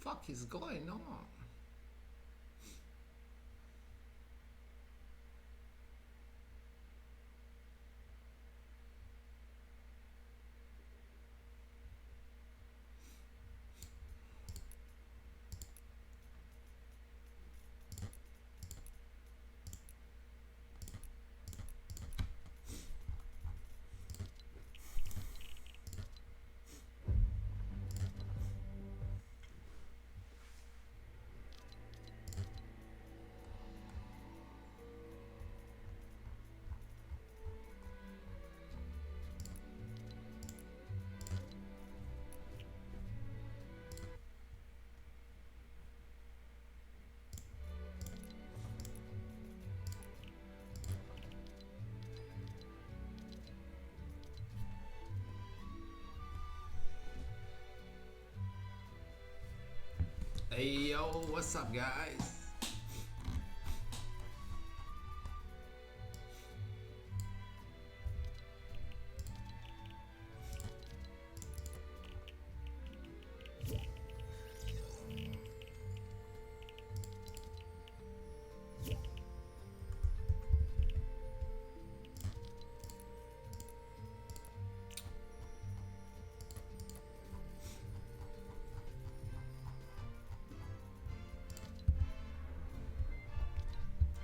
fuck is going on? Hey yo, what's up guys?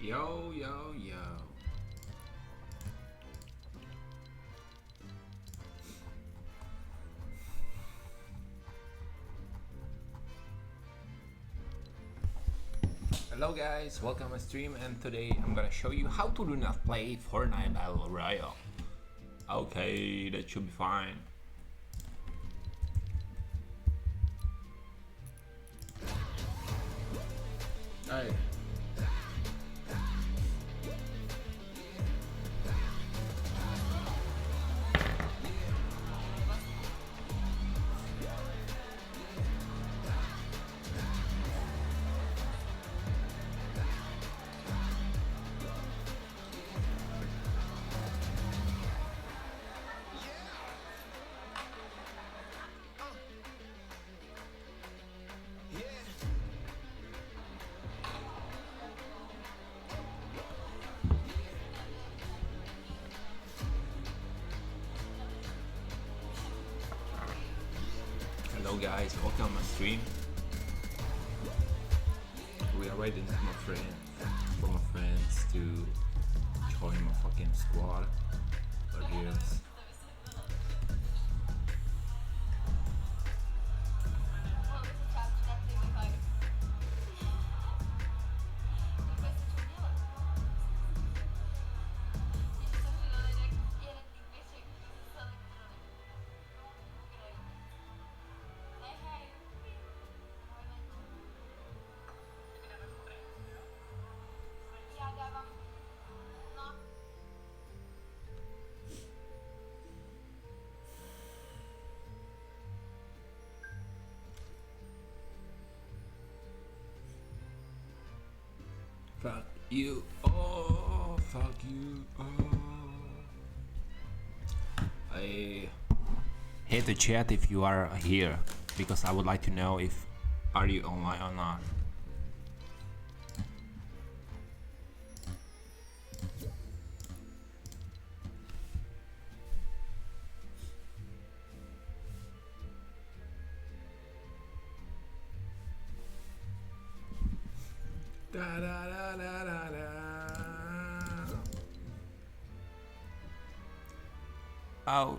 Yo, yo, yo. Hello guys, welcome to my stream, and today I'm gonna show you how to do not play Fortnite Battle Royale. Okay, that should be fine. Hey. Hello guys, welcome to my stream. We are waiting for my friends to join my fucking squad. But here's fuck you, oh, fuck you, oh. I hit the chat if you are here, because I would like to know if are you online or not. Da, da, da, da, da, da. Au.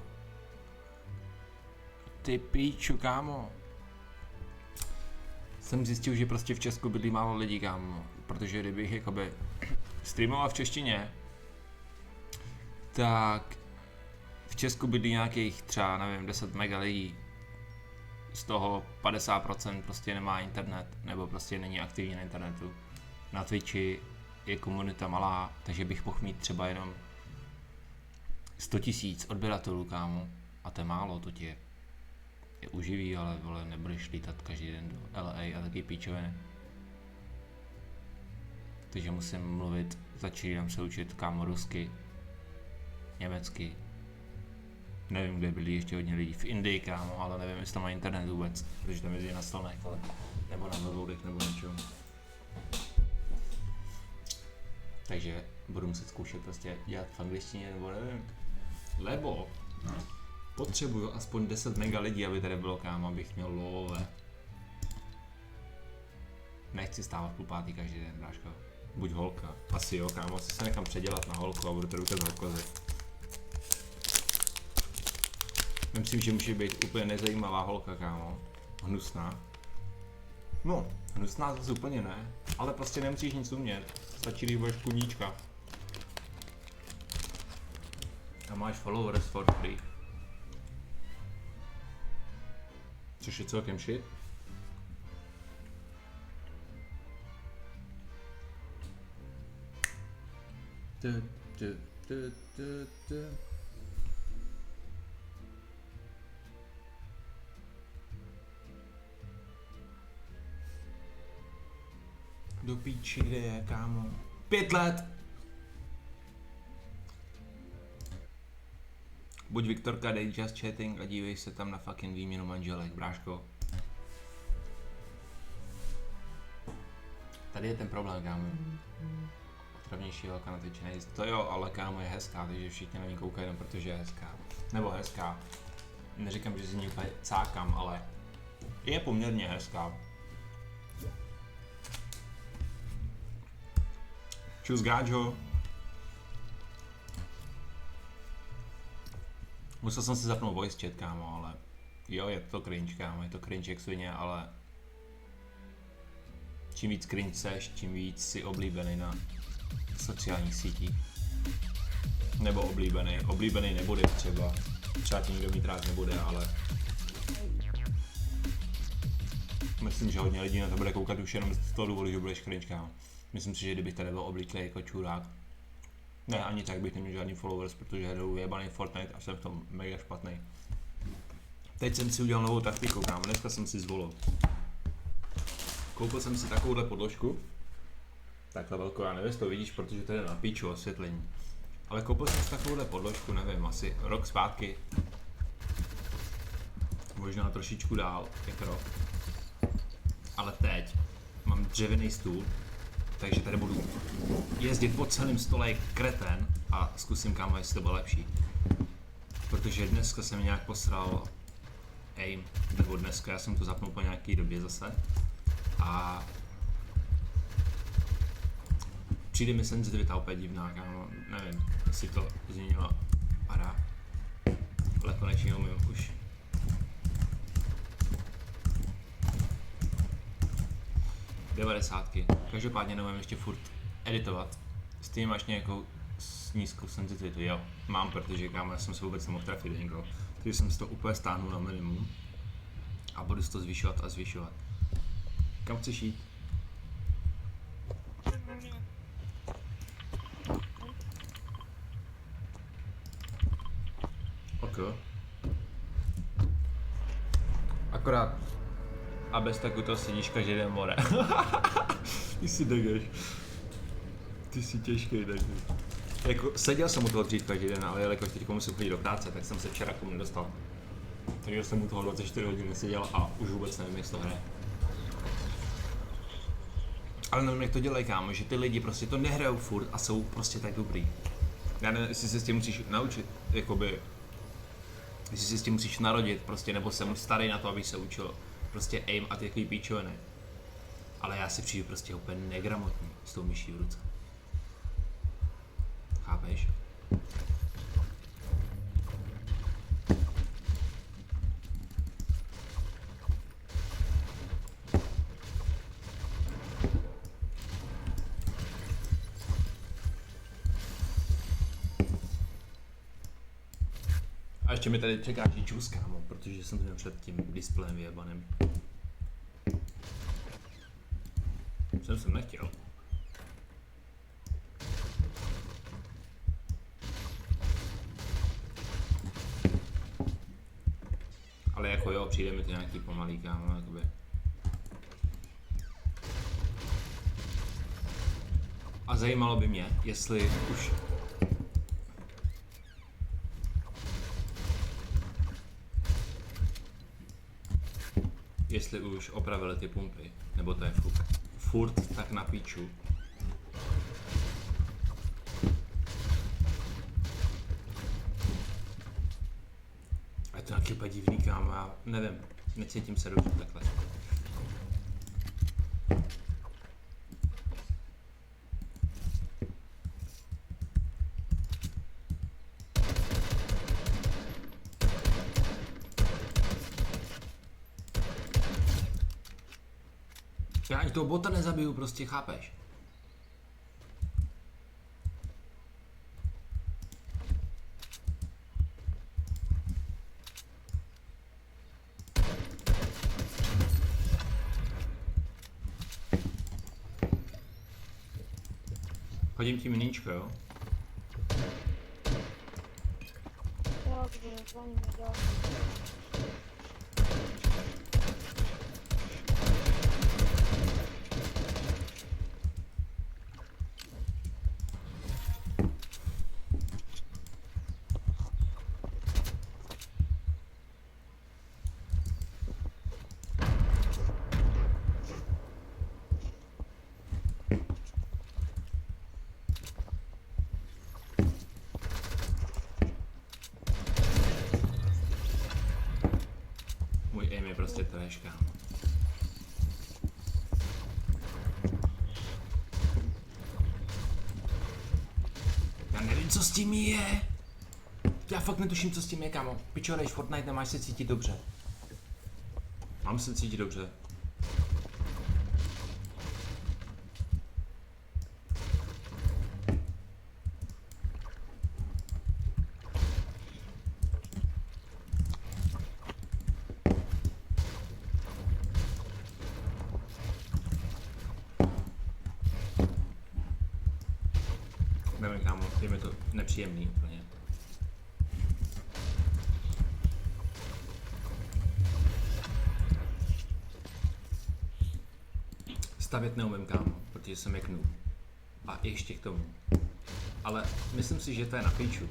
Ty píču, kámo. Jsem zjistil, že prostě v Česku bydlí málo lidí, kámo. Protože kdybych jakoby streamoval v češtině, tak v Česku bydlí nějakých třeba, nevím, 10 mega lidí. Z toho 50% prostě nemá internet, nebo prostě není aktivní na internetu. Na Twitchi je komunita malá, takže bych mohl mít třeba jenom 100 000 odběratelů, kámo. A to je málo, to tě je uživí, ale vole, nebudeš lítat každý den do LA a taky píčoviny. Takže musím mluvit, začínám se učit, kámo, rusky, německy. Nevím, kde byli ještě hodně lidí, v Indii, kámo, ale nevím, jestli tam má internet vůbec, protože tam jezdí na stolnech, ale Nebo na webloadech nebo něčem. Takže budu muset zkoušet prostě dělat v angličtině nebo nevím. Lebo potřebuju aspoň 10 mega lidí, aby tady bylo, kámo, abych měl love. Nechci stávat půl pátý každý den, bráško. Buď holka. Asi jo, kámo, asi se nechám předělat na holku a budu tady ukazovat holkozy. Myslím, že může být úplně nezajímavá holka, kámo. Hnusná. No, hnusná zase úplně ne, ale prostě nemusíš nic umět. Stačí, když budeš kuníčka. A máš followers for free. Což je celkem shit. Do píči, kde je, kámo? 5 let! Buď Viktorka, dej just chatting a dívej se tam na fucking výměnu manželek, bráško. Tady je ten problém, kámo. Otravnější holka na Twitchi nejde. To jo, ale kámo je hezká, takže všichni na ní koukají jenom protože je hezká. Nebo hezká. Neříkám, že si ní úplně cákám, ale je poměrně hezká. Čus gáčo. Musel jsem si zapnout voice chat, kámo, ale jo, je to cringe, kámo, je to cringe jak svině, ale čím víc cringe seš, tím víc si oblíbený na sociálních sítích. Nebo oblíbený nebude třeba tě nikdo mít rád nebude, ale myslím, že hodně lidí na to bude koukat už jenom z toho důvodu, že budeš cringe, kámo. Myslím si, že kdybych tady byl oblíklý jako čurák, ne, ani tak bych neměl žádný followers, protože hru jebaný Fortnite a jsem v tom mega špatný. Teď jsem si udělal novou taktiku, kámo, dneska jsem si zvolil. Koupil jsem si takovouhle podložku. Takhle velkou, já nevím, jestli to vidíš, protože to je na píču osvětlení. Ale koupil jsem si takovouhle podložku, nevím, asi rok zpátky. Možná trošičku dál, jak rok. Ale teď mám dřevěný stůl, takže tady budu jezdit po celém stole jak kreten a zkusím, kámo, jestli to bylo lepší. Protože dneska jsem nějak posral aim, nebo dneska, já jsem to zapnul po nějaký době zase. A přijde mi senzitivita opět divná, kámo, nevím, jestli to změnila hra, ale konečně umím už. Devadesátky. Každopádně neumím ještě furt editovat. S tím máš nějakou nízkou senzitivitu, jo, mám, protože kámo, já jsem se vůbec nemohl trefit někoho. Takže jsem si to úplně stáhnul na minimum a budu si to zvyšovat a zvyšovat. Kam chceš jít? Ok. Akorát a bez takového sedíš každý den more. Ty si degeš. Ty jsi těžký degeš. Jako seděl jsem u toho dřív každý den, ale jelikož teď musím chodit do práce, tak jsem se včera k tomu nedostal. Takže jsem u toho 24 hodin neseděl a už vůbec nevím, jak to hraje. Ale nevím, jak to dělají, kámo, že ty lidi prostě to nehrajou furt a jsou prostě tak dobrý. Já nevím, jestli se s tím musíš naučit, jakoby, jestli se s tím musíš narodit prostě, nebo jsem starý na to, aby se učil prostě aim a ty takový píčoviny. Ale já si přijdu prostě úplně negramotný s tou myší v ruce. Chápeš? A ještě mi tady čeká juice, kámo, protože jsem měl před tím displejem vyjebaným. Jsem nechtěl. Ale jako jo, přijde mi to nějaký pomalý, kámo, jakoby. A zajímalo by mě, jestli už jestli už opravili ty pumpy, nebo to je furt tak na píču. A je to taky úplně divný, kámo, já nevím, necítím se dobře takhle. Já ani toho bota nezabiju, prostě chápeš? Hodím ti miníčko, jo? Jo, kde za ním nedal. Můj aim je prostě trash, kámo. Já nevím, co s tím je. Já fakt netuším, co s tím je, kámo. Pičo, hraješ Fortnite, nemáš se cítit dobře. Mám se cítit dobře. Nevím, kámo, je mi to nepříjemný úplně. Stavět neumím, kámo, protože jsem jak noob. A ještě k tomu. Ale myslím si, že to je na píču.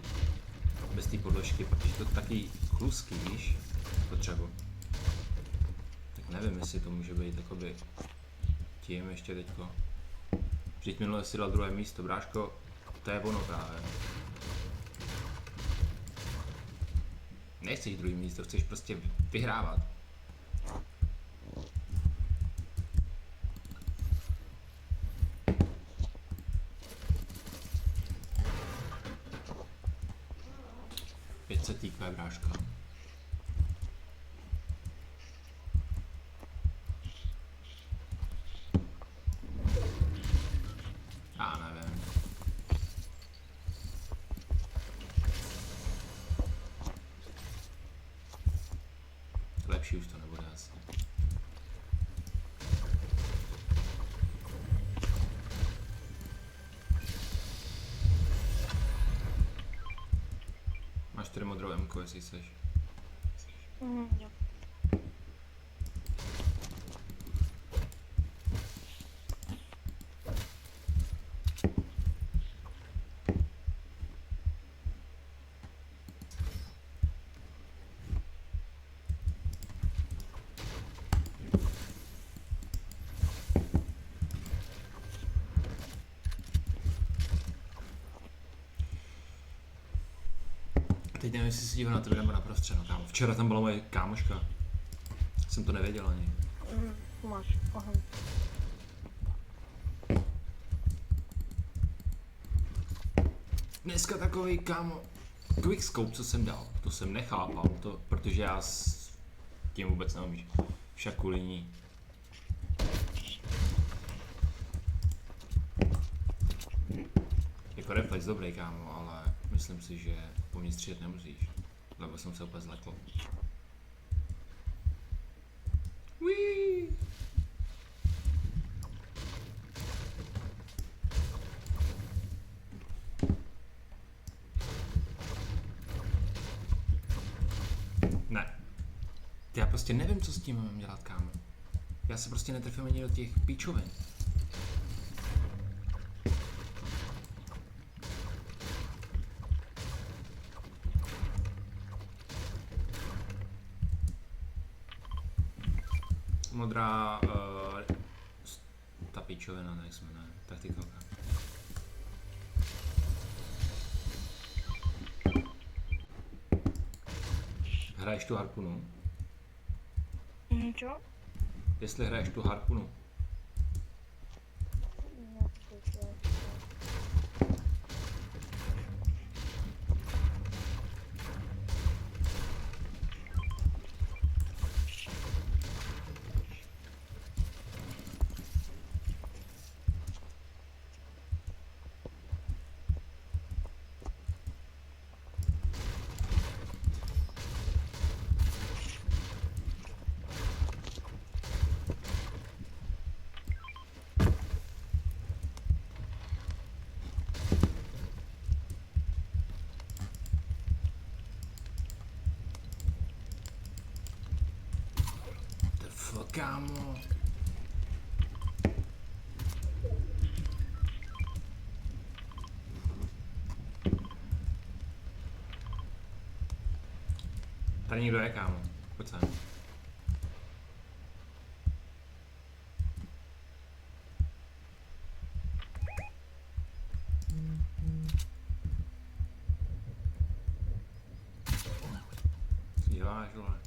Bez té podložky, protože to taky chluský, víš, to dřevo. Tak nevím, jestli to může být jakoby tím ještě teďko. Vždyť minule si dal druhé místo, bráško, to je ono právě. Nechceš druhý místo, chceš prostě vyhrávat. Týkové bráška. Já nevím. Lepší už to nebude asi. Máš tady modrou M-ku, jestli chceš. Jo. Teď nevím, jestli se dívám na tebe nebo na prostřed, no kámo. Včera tam byla moje kámoška. Jsem to nevěděl ani. Máš, aha. Dneska takový, kámo, quickscope, co jsem dal, to jsem nechápal, protože já s tím vůbec neumíš. Však kvůli ní. Jako reflex dobrý, kámo, ale myslím si, že po mně střílet nemusíš, lebo jsem se úplně zlekl. Uiii. Ne. Já prostě nevím, co s tím mám dělat, kámo. Já se prostě netrefím ani do těch píčovin. modrá, ta pičovina, ne, jak se jmenuje, taktikalka. Hraješ tu harpunu? Čo? Jestli hraješ tu harpunu. Kámo. Tady někdo je, kámo. Pojď sem. Co děláš, vole?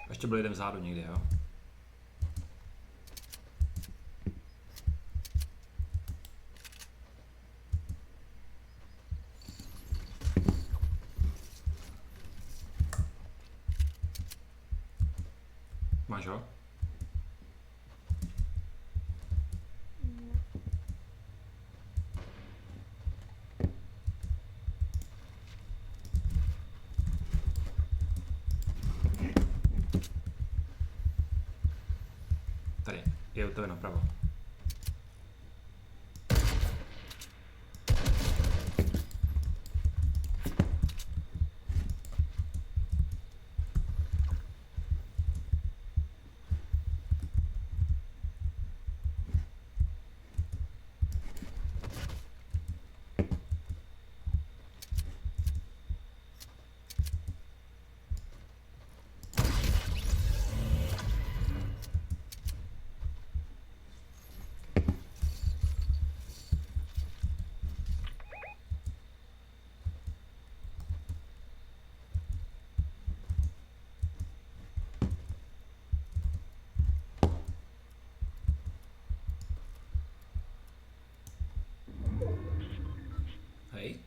Ještě byl jeden vzadu někde, jo? Máš ho? Tady, je u tebe napravo. Hej.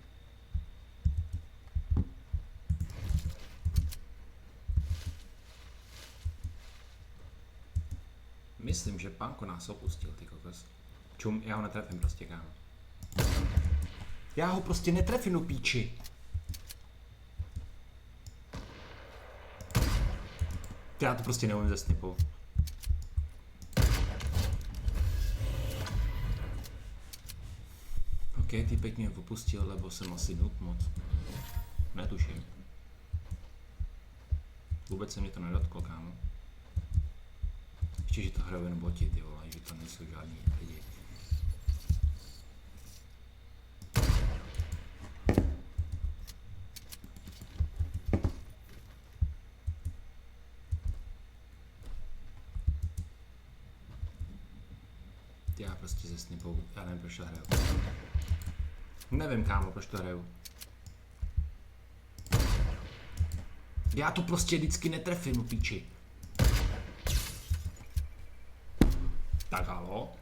Myslím, že Panko nás opustil, ty kokos. Čum, já ho netrefím prostě, kámo. Já ho prostě netrefím, do píči. Já to prostě neumím ze snipou. OK, týpek mě opustil, lebo jsem asi noob moc. Netuším. Vůbec se mě to nedotklo, kámo. Ještě, že to hrajou jen boti, ty vole, že to nejsou žádní lidi. Já prostě se snipou, já nevím, proč to hraju. Nevím, kámo, proč to hraju. Já to prostě vždycky netrefím, píči. Tak halo.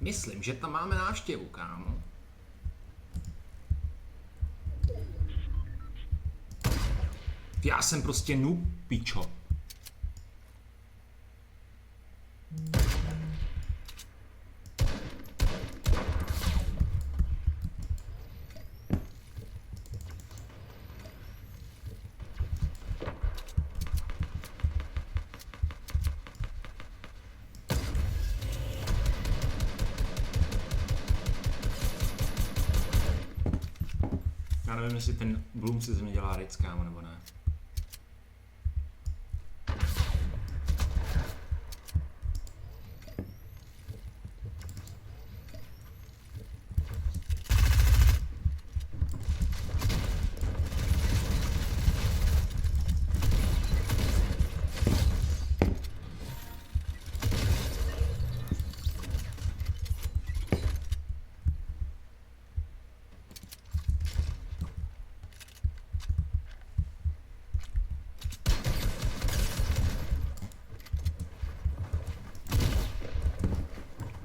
Myslím, že tam máme návštěvu, kámo. Já jsem prostě noob, pičo. Já nevím, jestli ten Bloom si ze mě dělá ric, kámo, nebo ne.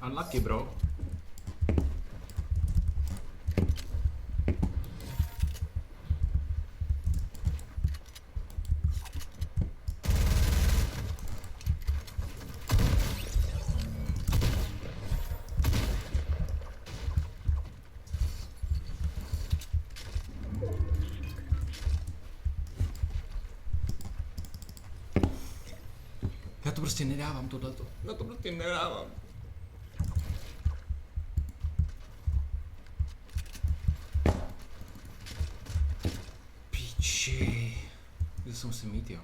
Unlucky, bro. Já to prostě nedávám, tohleto. Já to prostě nedávám. Kde se musím mít, jo?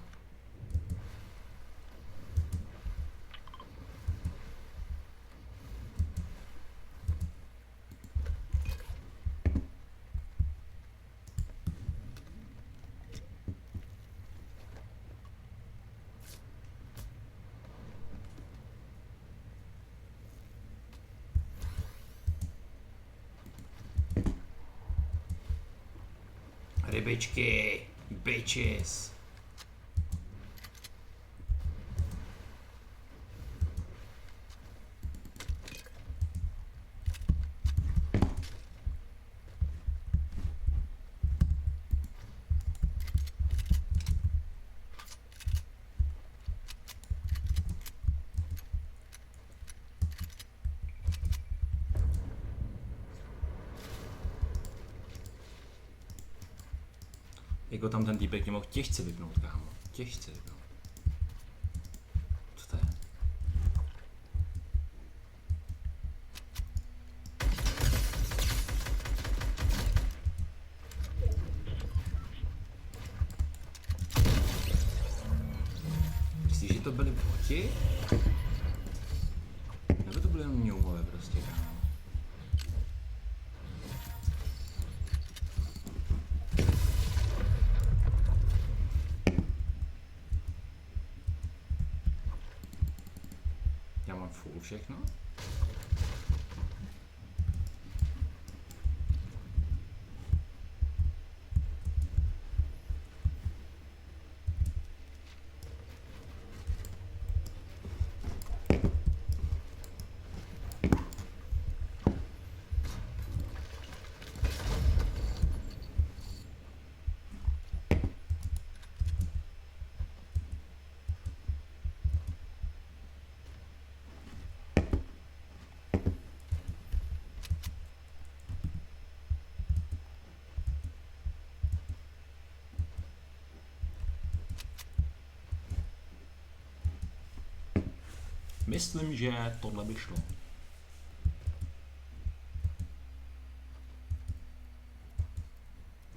Rybičky, bitches. Jako tam ten týpek mě mohl těžce vypnout, kámo. Těžce vypnout. Co to je? Myslíš, že to byly boti? Nebo to byly jenom ňoumové prostě, kámo? Já mám full všechno. Myslím, že tohle by šlo.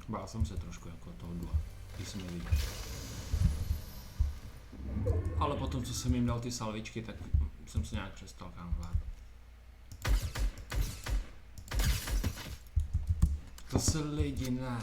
Bál jsem se trošku jako toho dua, když jsem je viděl. Ale potom, co jsem jim dal ty salvičky, tak jsem se nějak přestal kámovat. To se lidi ne.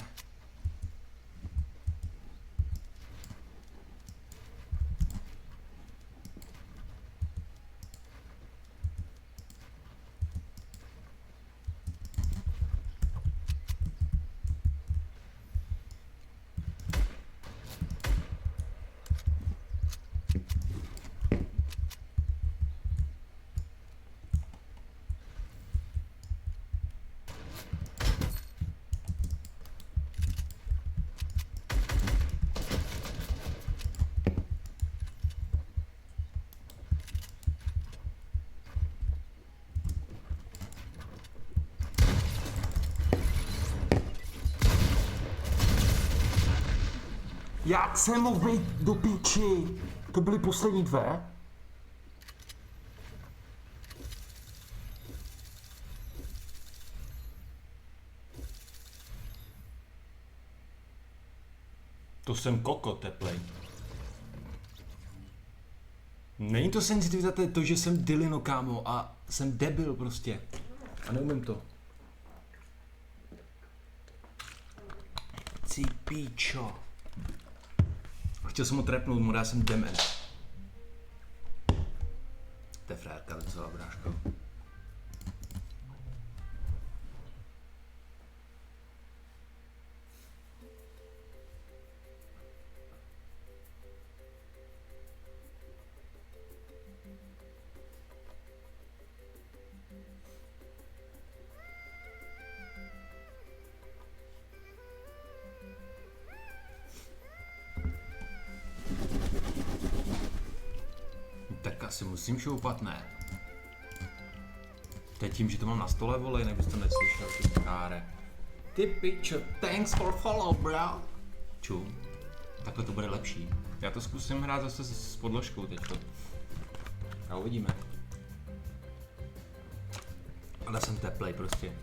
Jak jsem mohl být do píči? To byly poslední dvě? To jsem koko teplej. Není to senzitivita, to je to, že jsem dilino, kámo, a jsem debil prostě. A neumím to. Cipíčo. Chtěl jsem ho trepnout, mu já jsem dement. To je frérka docela, bráško. Tak asi musím šoupat, ne? To je tím, že to mám na stole, vole, jinak bys to neslyšel, ty káre. Ty pičo, thanks for follow, bro. Čum. Takhle to bude lepší. Já to zkusím hrát zase s podložkou teďko. A uvidíme. Ale jsem teplej prostě.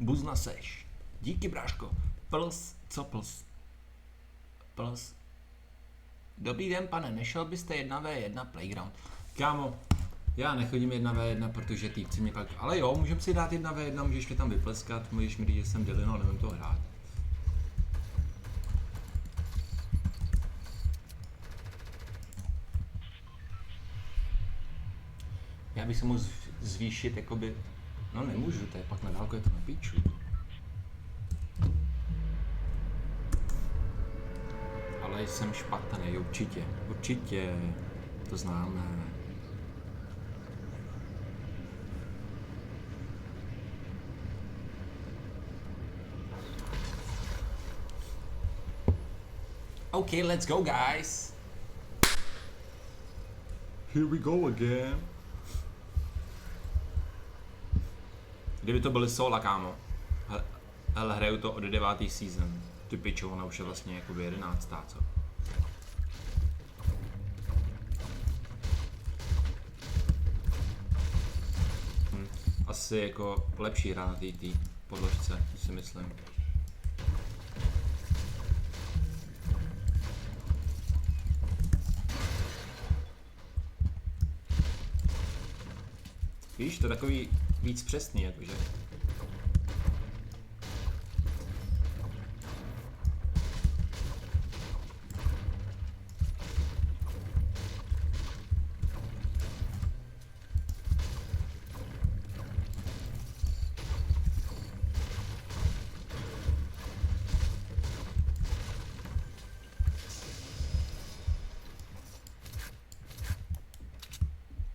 Buzna seš. Díky, bráško. Pls, co pls? Pls. Dobrý den, pane, nešel byste 1v1 playground? Kámo, já nechodím 1v1, protože týpci mě pak... Ale jo, můžeme si dát 1v1, můžeš mě tam vypleskat, můžeš mi říct, že jsem delino, nevím to hrát. Já bych se mohl zvýšit, jakoby... No nemůžu, to je pak na dálku, je to na píču. Ale jsem špatný, určitě, určitě, to známe. Okay, let's go, guys. Here we go again. Kdyby to byly sola, kámo. Hele, hraju to od 9. season. Ty pičo, ona už je vlastně jakoby 11. co? Asi jako lepší hra na té podložce, si myslím. Víš, to je takový víc přesný, jakože.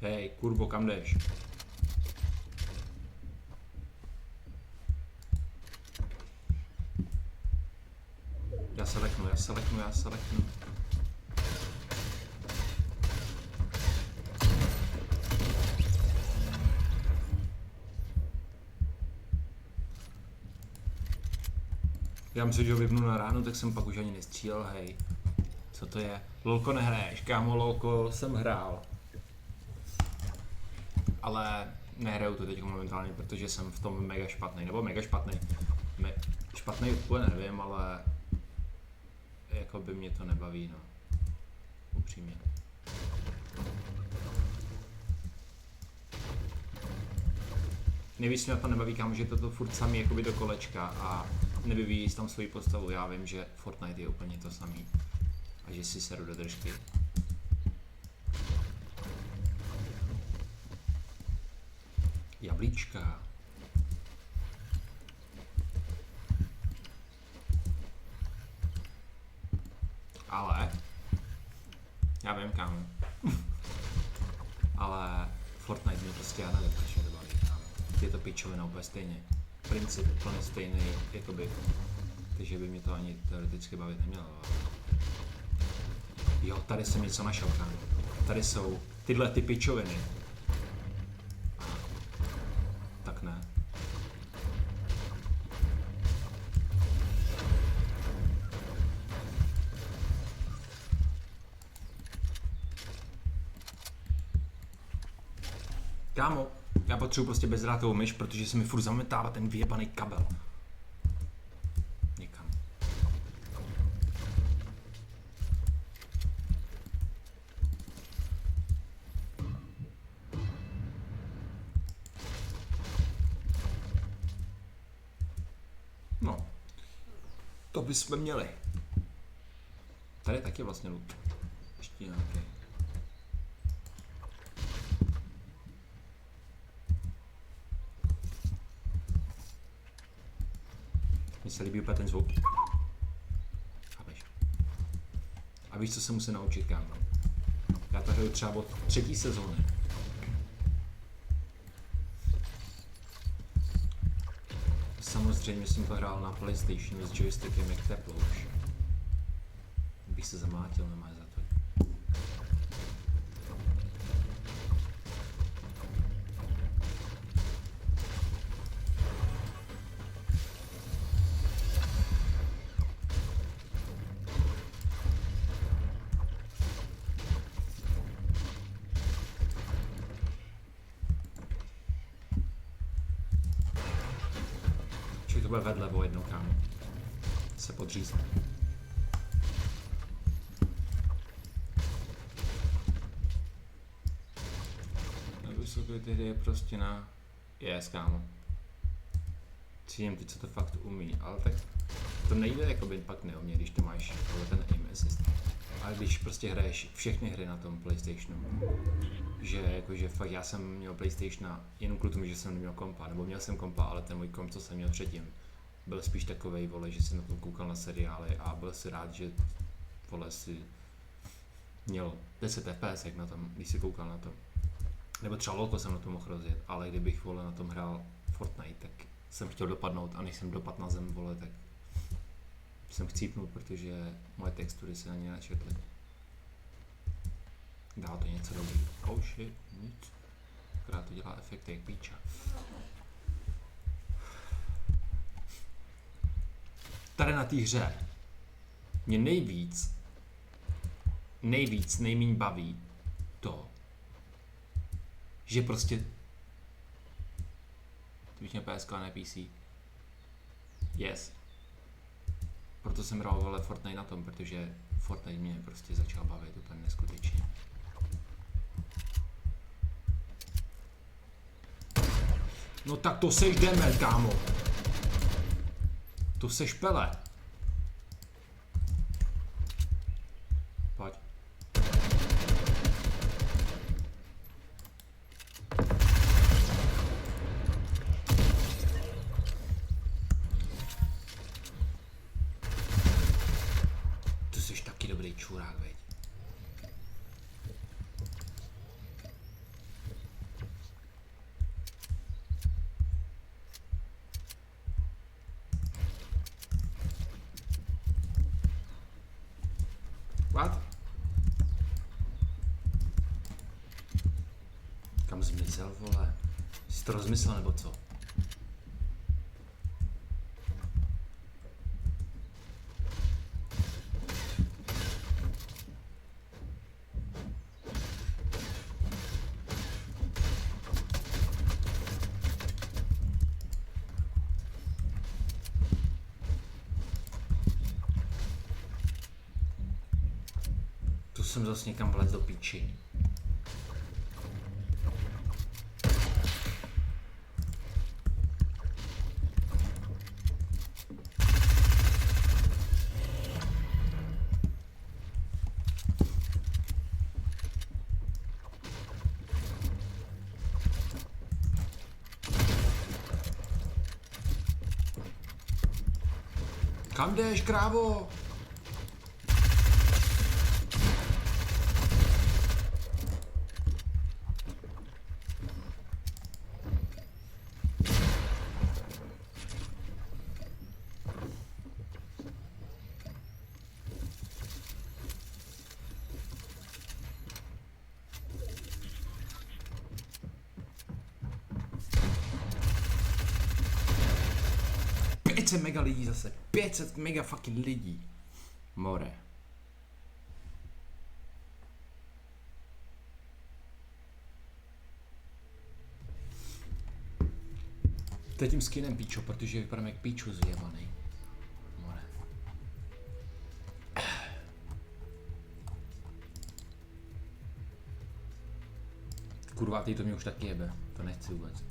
Hej, kurbo, kam jdeš? Já se leknu. Já myslím, že ho vypnu na ránu, tak jsem pak už ani nestřílel, hej. Co to je? Lolko nehraješ, kámo, lolko jsem hrál. Ale nehraju to teď momentálně, protože jsem v tom mega špatný, nebo mega špatný. Špatný úplně nevím, ale jako by mě to nebaví, no. Upřímně. Nejvíc mě to nebaví, kámo, že to furt samý jakoby do kolečka a nevyvíjí tam svoji postavu. Já vím, že Fortnite je úplně to samý a že si seru do držky. Jablíčka. Ale... Já vím, kámo. Ale Fortnite mě prostě já nevím, proč mě to baví, kámo. Je to pičovina úplně stejně. Princip úplně stejný, jakoby. Takže by mě to ani teoreticky bavit nemělo. Jo, tady jsem něco našel, kámo. Tady jsou tyhle ty pičoviny. Tak ne. Kámo, já potřebuji prostě bezdrátovou myš, protože se mi furt zametává ten vyjebaný kabel. Někam. No. To bychom měli. Tady taky vlastně loot. Ještě nějaký. Mně se líbí úplně ten zvuk. Chápeš? A víš, co se musím naučit, kámo? Já to hraju třeba od 3. sezóny. Samozřejmě jsem to hrál na PlayStationu s joystickem jak teplo už. Bych se zamátil, nemá za to. To bude vedle o jednou, kámo. Se podřízne. Na vysoké tehdy je prostě na... Yes, kámo. Cítím ty, co to fakt umí, ale tak to nejde jakoby pak neumě, když to máš ten aim assist. Ale když prostě hraješ všechny hry na tom PlayStationu, že jakože fakt já jsem měl PlayStationa jenom kvůli tomu, že jsem neměl kompa, nebo měl jsem kompa, ale ten můj komp, co jsem měl předtím, byl spíš takovej, vole, že jsem na tom koukal na seriály a byl si rád, že, vole, si měl 10 FPS jak na tom, když si koukal na to. Nebo třeba lolko jsem na tom mohl rozjet, ale kdybych, vole, na tom hrál Fortnite, tak jsem chtěl dopadnout a než jsem dopadl na zem, vole, tak jsem chcípnul, protože moje textury se ani načetly. Dá to něco dobrý. Oh shit, nic. Akorát to dělá efekty jak píča. Tady na té hře mě nejmíň baví to, že prostě ty mě PSK a ne PC. Yes. Proto jsem hrál, vole, Fortnite na tom, protože Fortnite mě prostě začal bavit úplně neskutečně. No tak to seš demer, kámo. To seš pele. Pojď. To seš taky dobrý čurák, veď. What? Kam zmizel, vole? Jsi to rozmyslel, nebo co? Jsem zase někam vlez do píči. Kam jdeš, krávo? Mega lidí zase, 500 mega fucking lidí. More. To je tím skinem píčo, protože vypadám jak píču zjebaný. More. Kurva, ty to mě už taky jebe, to nechci vůbec.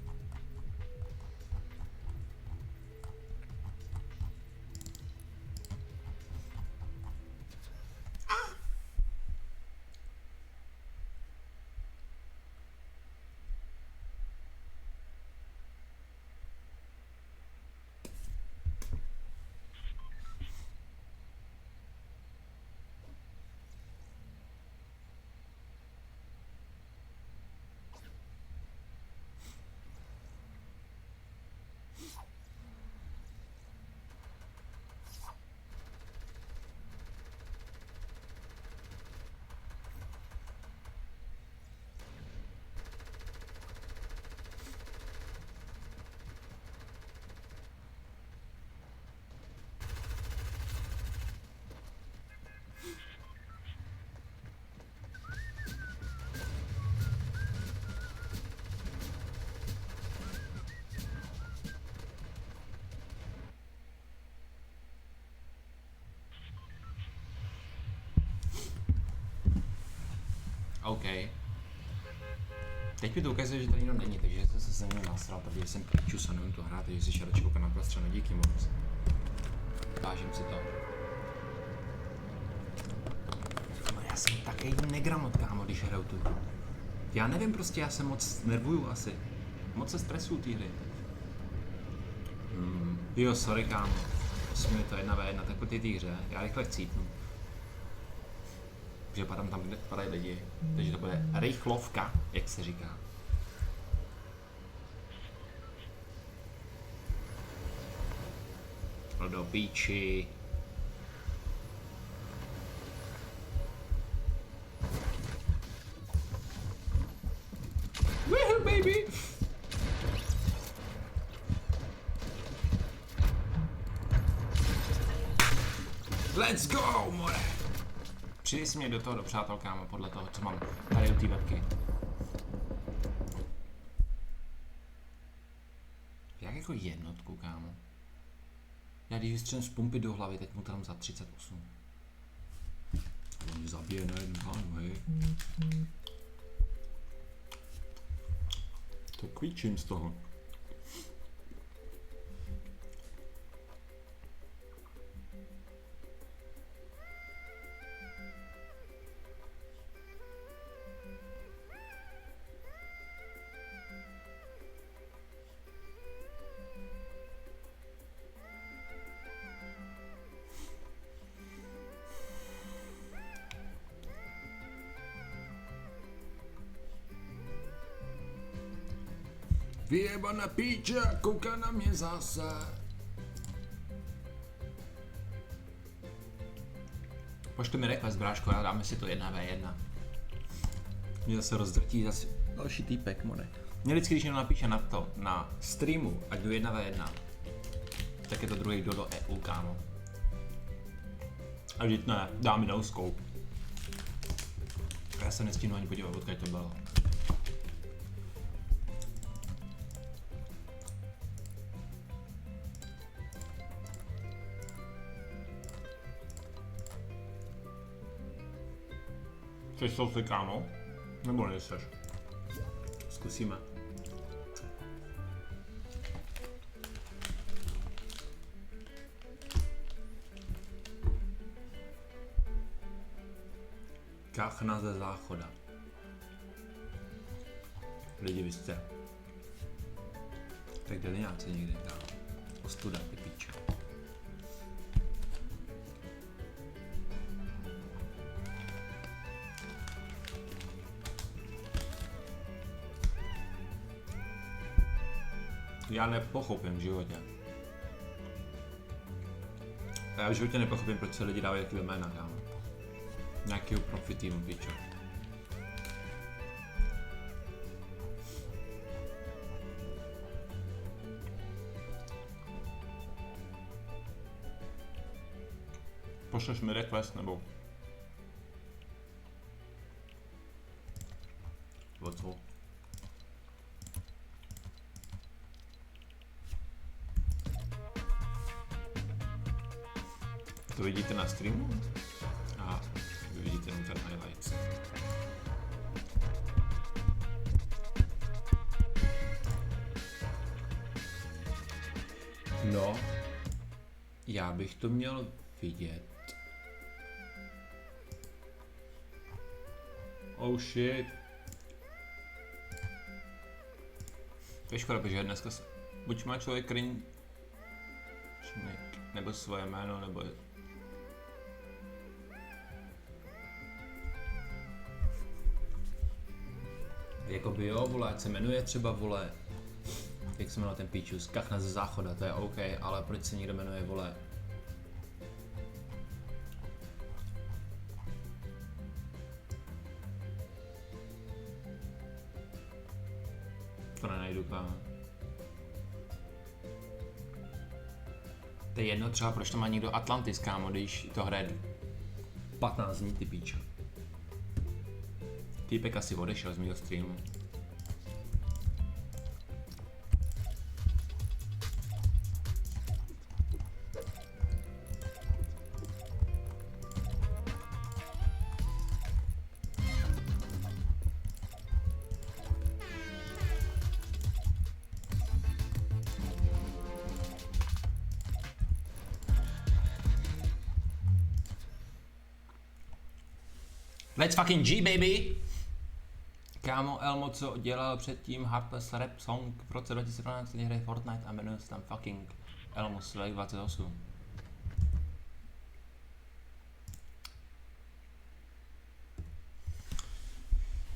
OK. Teď mi to ukazuje, že tady nikdo není, takže jsem se za ním nasral, protože jsem píčus a nevím to hrát, takže si šel koukat na prostřeno, díky moc. Vážím si to. No já jsem takový negramot, kámo, když hraju tu hru. Já nevím prostě, já se moc nervuju asi. Moc se stresuju ty hry. Jo, sorry kámo. Musím mi to 1v1, tak po té hře, já rychle chcípnu. Že padám tam, kde padají lidi. Takže to bude rychlovka, jak se říká. Do píči. Woohoo, baby! Let's go, more! Přidej si mě do toho, do přátel, kámo, podle toho, co mám tady u té webky. Jak jako jednotku, kámo? Já když vystřelím z pumpy do hlavy, teď mu tam za 38. On mě zabije na jednu hánu, hej. To kvíčím z toho. Vyjebaná píče, kouká na mě zase. Pošli mi request, bráško, a dáme si to 1v1. Mě zase rozdrtí zase další týpek, more. Mě vždycky, když někdo napíše na to, na streamu, ať jdu 1v1, tak je to druhý do EU, kámo. A vždyť ne, dá mi no scope. A já se nestínu ani podívat, odkud to bylo. Chceš sosy, kámo? Nebo nejseš? Zkusíme. Kachna ze záchoda. Lidi, vy jste. Tak deliňáci někde, kámo. Ostuda, ty píče. Já nepochopím v životě. Já v životě nepochopím, proč se lidi dávají takové jména, kámo. Nějakýho profi týmu, pičo. Pošleš mi request, nebo? O co? To vidíte na streamu? A vy vidíte jenom ten highlights. No, já bych to měl vidět. Oh shit. To je škoda, protože dneska buď má člověk cringe, nebo svoje jméno, nebo jakoby jo, vole, ať se jmenuje třeba, vole, jak se jmenuje ten píčus, Kachna ze záchoda, to je OK, ale proč se někdo jmenuje, vole, to nenajdu, kámo. To je jedno třeba, proč to má někdo Atlantis, kámo, když to hraje 15 dní, ty píčo. Týpek asi odešel z mýho streamu. Let's fucking G, baby! Kámo, Elmo, co dělal předtím Heartless Rap Song v roce 2012, který hraje Fortnite a jmenuje se tam fucking Elmo Swag 28.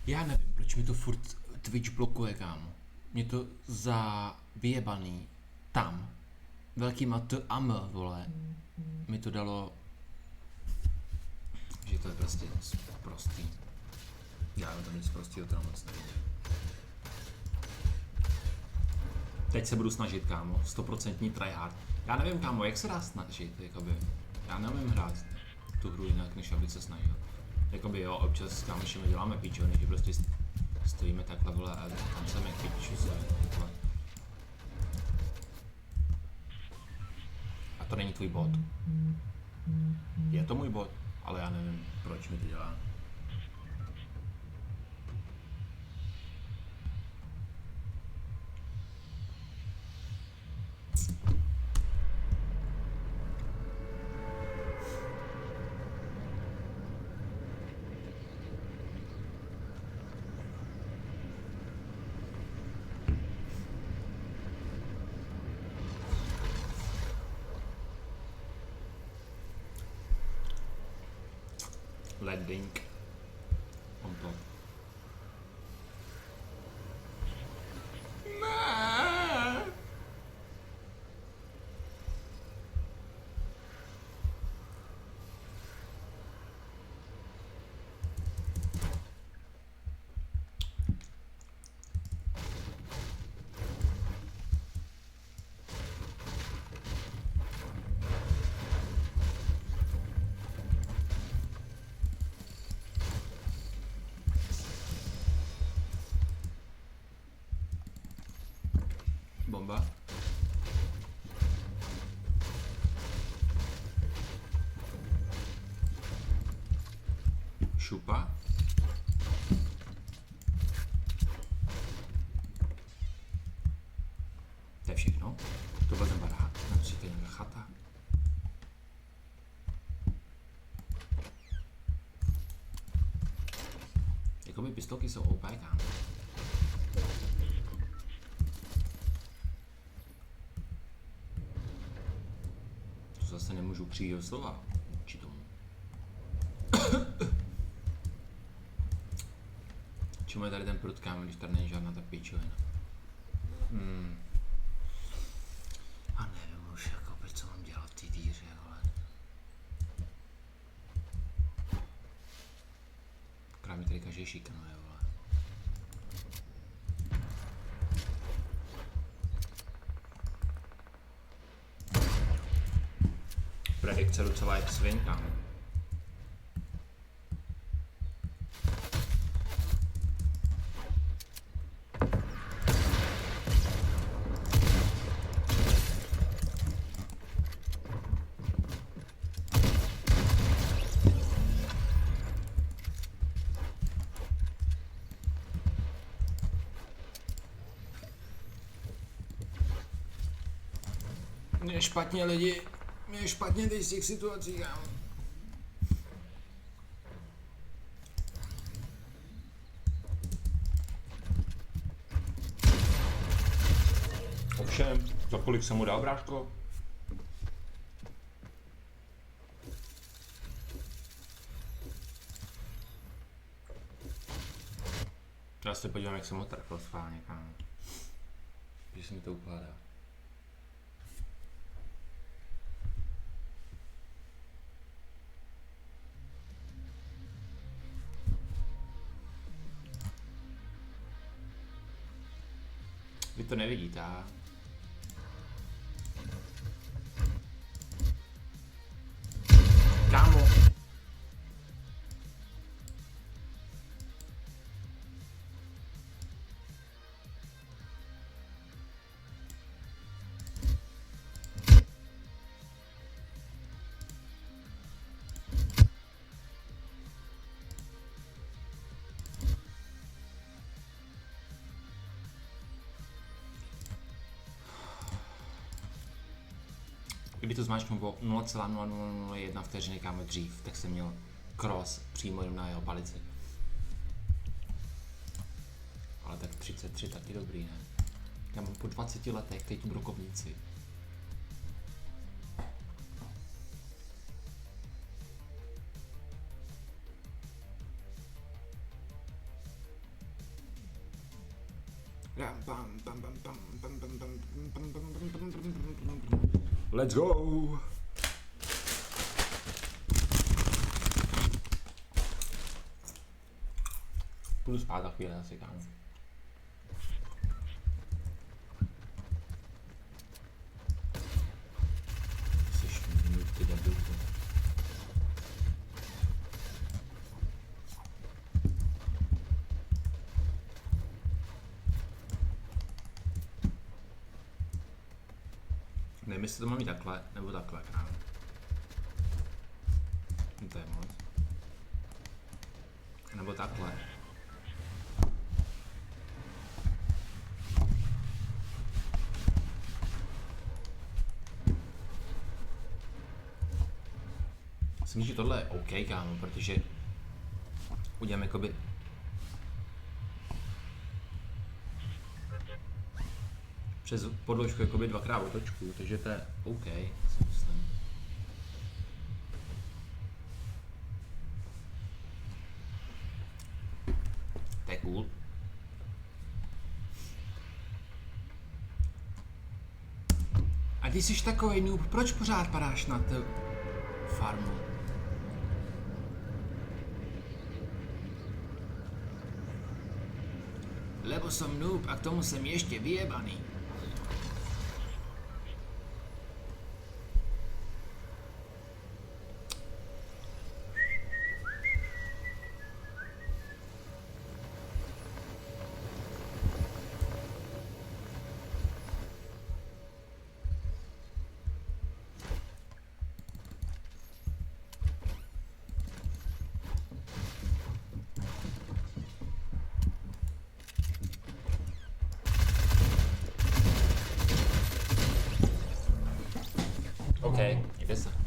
Já nevím, proč mi to furt Twitch blokuje, kámo. Mě to za vyjebaný tam, velkýma T a M, vole, mi to dalo, že to je prostě prostý. Já tam nic prostýho teda moc nevidím. Teď se budu snažit, kámo, 100% tryhard. Já nevím, kámo, jak se dá snažit, jakoby. Já nevím hrát tu hru jinak, než abych se snažil. Jakoby jo, občas s kámošemi děláme píčoviny, že prostě stojíme takhle, vole, a tam se mi píču se, takhle. A to není tvůj bot. Je to můj bot, ale já nevím, proč mi to dělá. Landing on top. Bomba. Šupa. To je všechno. To byl ten barák. Například nějaká chata. Jakoby pistolky jsou OP, kámo. Zase nemůžu přijít do slova či tomu. Čemu je tady ten prut, kámo, když tady není žádná ta píčovina? šikanuje, vole. Predikce docela jak svinka. Mně je špatně lidi, mně je špatně teď z těch situací, kámo. Ovšem, za kolik jsem mu dal, bráško? Já se podívám, jak jsem ho trefil schválně, kámo. Že se mi to ukládá. Vy to nevidíte, a? Kámo. Kdyby to zmáčknul o 0,0001 vteřiny, kámo, dřív, tak jsem měl cross přímo jenom na jeho palici. Ale tak 33 taky dobrý, ne? Já mám po 20 letech teď tu brokovnici. Let's go! Půjdu spát za chvíli asi, kámo. Jseš minut, ty debilku. Nevím, jestli to mám mít takhle, nebo takhle, kámo. To je moc. Nebo takhle. Myslím, že tohle je OK, kámo, protože udělám jakoby přes podložku jakoby dvakrát otočku, takže to je OK, si myslím. To je cool. A ty jsi takovej noob, proč pořád padáš na tu farmu? Lebo jsem noob a k tomu jsem ještě vyjebaný. OK, jde se.